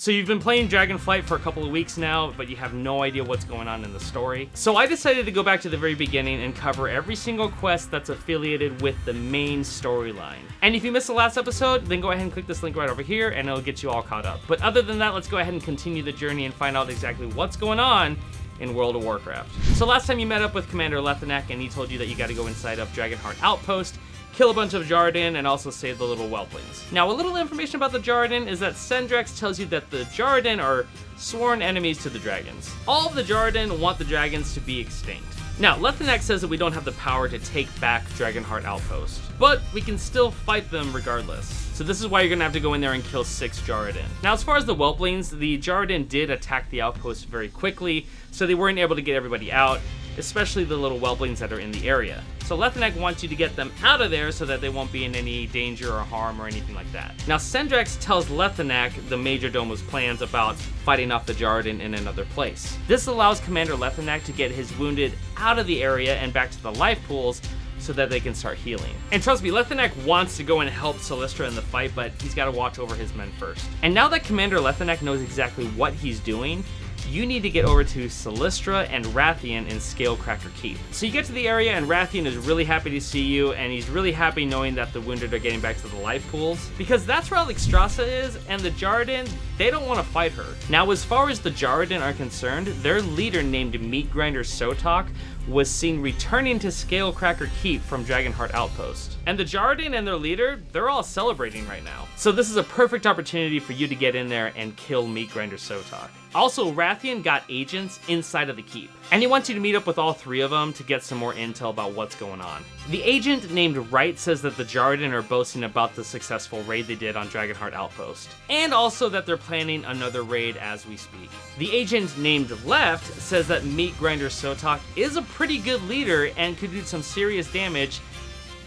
So you've been playing Dragonflight for a couple of weeks now, but you have no idea what's going on in the story. So I decided to go back to the very beginning and cover every single quest that's affiliated with the main storyline. And if you missed the last episode, then go ahead and click this link right over here and it'll get you all caught up. But other than that, let's go ahead and continue the journey and find out exactly what's going on in World of Warcraft. So last time you met up with Commander Lethanak and he told you that you gotta go inside of Dragonheart Outpost, kill a bunch of Jarden, and also save the little whelplings. Now, a little information about the Jarden is that Sendrax tells you that the Jarden are sworn enemies to the dragons. All of the Jarden want the dragons to be extinct. Now, Lethanak says that we don't have the power to take back Dragonheart Outpost, but we can still fight them regardless. So this is why you're gonna have to go in there and kill 6 Jarden. Now, as far as the whelplings, the Jarden did attack the outpost very quickly, so they weren't able to get everybody out, especially the little whelplings that are in the area. So Lethanak wants you to get them out of there so that they won't be in any danger or harm or anything like that. Now, Sendrax tells Lethanak the Major Domo's plans about fighting off the Jarden in another place. This allows Commander Lethanak to get his wounded out of the area and back to the life pools so that they can start healing. And trust me, Lethanak wants to go and help Solistra in the fight, but he's got to watch over his men first. And now that Commander Lethanak knows exactly what he's doing, you need to get over to Solistra and Rathian in Scalecracker Keep. So you get to the area and Rathian is really happy to see you, and he's really happy knowing that the wounded are getting back to the life pools, because that's where Alexstrasza is, and the Jarden, they don't want to fight her. Now, as far as the Jarden are concerned, their leader named Meatgrinder Sotok was seen returning to Scalecracker Keep from Dragonheart Outpost. And the Jarden and their leader, they're all celebrating right now. So this is a perfect opportunity for you to get in there and kill Meatgrinder Sotok. Also, Rathian got agents inside of the keep, and he wants you to meet up with all 3 of them to get some more intel about what's going on. The agent named Wright says that the Jarden are boasting about the successful raid they did on Dragonheart Outpost, and also that they're planning another raid as we speak. The agent named Left says that Meatgrinder Sotok is a pretty good leader and could do some serious damage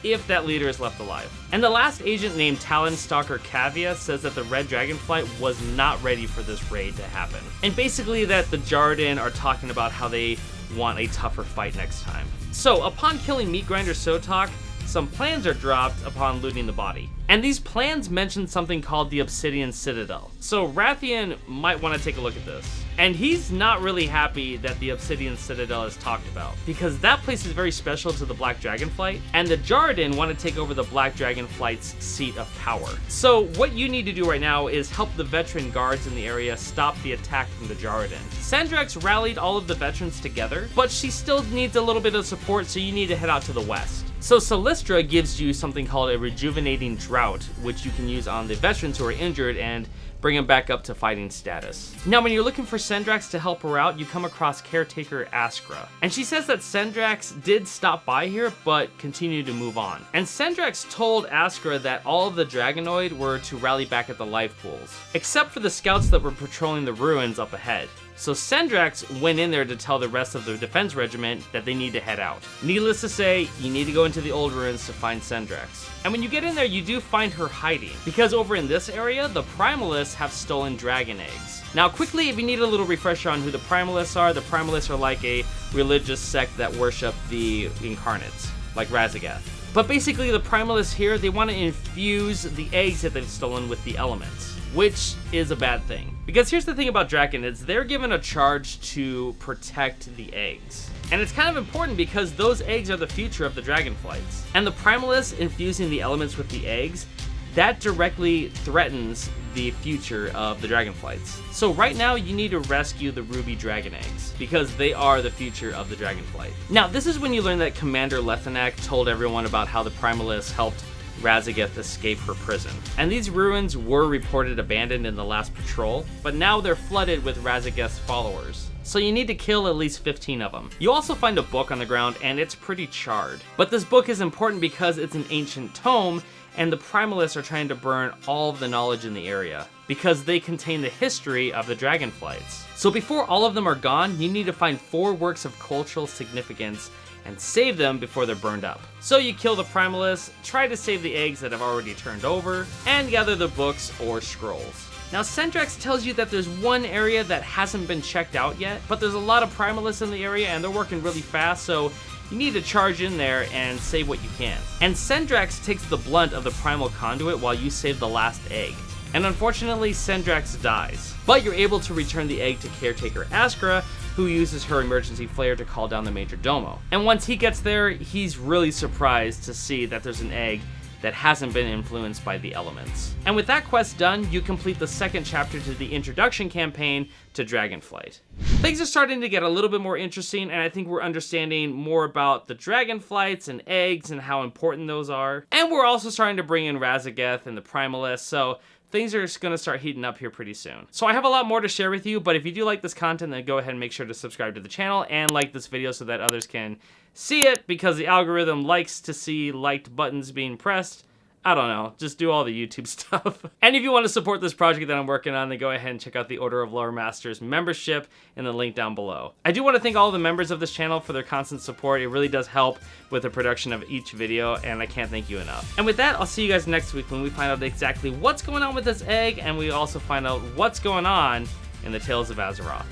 if that leader is left alive. And the last agent named Talonstalker Kavia says that the Red Dragonflight was not ready for this raid to happen. And basically that the Jarden are talking about how they want a tougher fight next time. So upon killing Meatgrinder Sotok, some plans are dropped upon looting the body. And these plans mention something called the Obsidian Citadel. So Rathian might want to take a look at this. And he's not really happy that the Obsidian Citadel is talked about, because that place is very special to the Black Dragonflight, and the Jarden want to take over the Black Dragonflight's seat of power. So what you need to do right now is help the veteran guards in the area stop the attack from the Jarden. Sendrax rallied all of the veterans together, but she still needs a little bit of support, so you need to head out to the west. So Solistra gives you something called a Rejuvenating Drought, which you can use on the veterans who are injured and bring them back up to fighting status. Now, when you're looking for Sendrax to help her out, you come across Caretaker Askra. And she says that Sendrax did stop by here, but continued to move on. And Sendrax told Askra that all of the Dragonoid were to rally back at the life pools, except for the scouts that were patrolling the ruins up ahead. So Sendrax went in there to tell the rest of the defense regiment that they need to head out. Needless to say, you need to go into the old ruins to find Sendrax. And when you get in there, you do find her hiding, because over in this area, the Primalists have stolen dragon eggs. Now quickly, if you need a little refresher on who the Primalists are like a religious sect that worship the incarnates, like Razagath. But basically, the Primalists here, they want to infuse the eggs that they've stolen with the elements, which is a bad thing. Because here's the thing about Draconids, they're given a charge to protect the eggs. And it's kind of important because those eggs are the future of the Dragonflights. And the Primalists infusing the elements with the eggs, that directly threatens the future of the Dragonflights. So right now you need to rescue the Ruby Dragon Eggs, because they are the future of the Dragonflight. Now this is when you learn that Commander Lethanak told everyone about how the Primalists helped Razagath escape her prison. And these ruins were reported abandoned in the last patrol, but now they're flooded with Razagath's followers. So you need to kill at least 15 of them. You also find a book on the ground, and it's pretty charred. But this book is important because it's an ancient tome, and the Primalists are trying to burn all of the knowledge in the area, because they contain the history of the Dragonflights. So before all of them are gone, you need to find 4 works of cultural significance and save them before they're burned up. So you kill the Primalists, try to save the eggs that have already turned over, and gather the books or scrolls. Now Sendrax tells you that there's one area that hasn't been checked out yet, but there's a lot of Primalists in the area and they're working really fast, so you need to charge in there and save what you can. And Sendrax takes the blunt of the Primal Conduit while you save the last egg. and unfortunately Sendrax dies. But you're able to return the egg to caretaker Askra, who uses her emergency flare to call down the Major Domo. And once he gets there, he's really surprised to see that there's an egg that hasn't been influenced by the elements. And with that quest done, you complete the second chapter to the introduction campaign to Dragonflight. Things are starting to get a little bit more interesting, and I think we're understanding more about the dragonflights and eggs and how important those are. And we're also starting to bring in Razageth and the Primalists, so things are just gonna start heating up here pretty soon. So I have a lot more to share with you, but if you do like this content, then go ahead and make sure to subscribe to the channel and like this video so that others can see it, because the algorithm likes to see liked buttons being pressed. I don't know, just do all the YouTube stuff. And if you want to support this project that I'm working on, then go ahead and check out the Order of Lore Masters membership in the link down below. I do want to thank all the members of this channel for their constant support. It really does help with the production of each video, and I can't thank you enough. And with that, I'll see you guys next week when we find out exactly what's going on with this egg, and we also find out what's going on in the Tales of Azeroth.